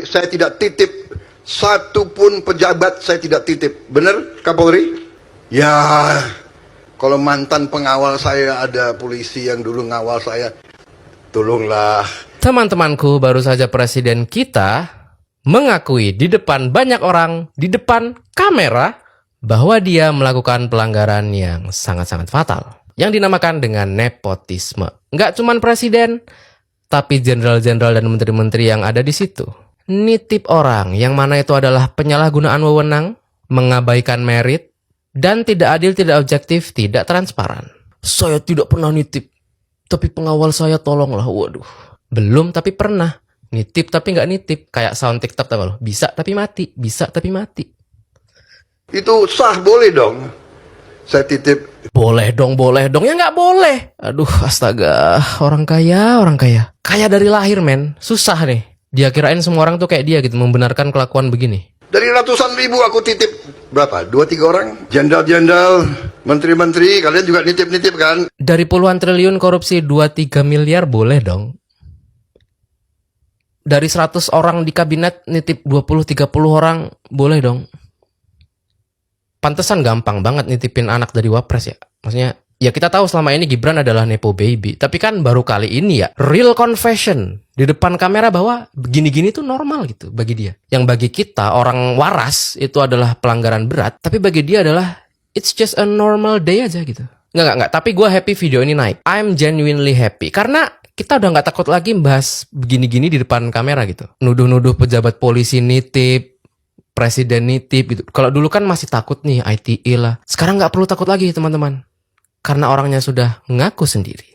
Saya tidak titip satu pun pejabat, saya tidak titip. Benar, Kapolri? Ya, kalau mantan pengawal saya ada polisi yang dulu ngawal saya, tolonglah. Teman-temanku, baru saja presiden kita mengakui di depan banyak orang, di depan kamera, bahwa dia melakukan pelanggaran yang sangat-sangat fatal, yang dinamakan dengan nepotisme. Nggak cuman presiden, tapi jenderal-jenderal dan menteri-menteri yang ada di situ nitip orang, yang mana itu adalah penyalahgunaan wewenang, mengabaikan merit, dan tidak adil, tidak objektif, tidak transparan. Saya tidak pernah nitip, tapi pengawal saya tolonglah. Waduh, belum tapi pernah. Nitip tapi nggak nitip. Kayak sound TikTok, tahu lo? Bisa tapi mati, bisa tapi mati. Itu sah, boleh dong. Saya titip. Boleh dong, ya nggak boleh. Aduh, astaga, orang kaya. Kaya dari lahir, men. Susah nih. Dia kirain semua orang tuh kayak dia gitu, membenarkan kelakuan begini. Dari ratusan ribu aku titip, berapa? 2-3 orang? Jenderal-jenderal, menteri-menteri, kalian juga nitip-nitip kan? Dari puluhan triliun korupsi 2-3 miliar boleh dong. Dari 100 orang di kabinet nitip 20-30 orang boleh dong. Pantesan gampang banget nitipin anak dari wapres ya. Maksudnya, ya kita tahu selama ini Gibran adalah nepo baby. Tapi kan baru kali ini ya, real confession di depan kamera bahwa begini-gini tuh normal gitu bagi dia. Yang bagi kita, orang waras, itu adalah pelanggaran berat. Tapi bagi dia adalah, it's just a normal day aja gitu. Nggak. Tapi gue happy video ini naik. I'm genuinely happy. Karena kita udah nggak takut lagi bahas begini-gini di depan kamera gitu. Nuduh-nuduh pejabat polisi nitip, presiden nitip gitu. Kalau dulu kan masih takut nih, ITE lah. Sekarang nggak perlu takut lagi teman-teman. Karena orangnya sudah ngaku sendiri.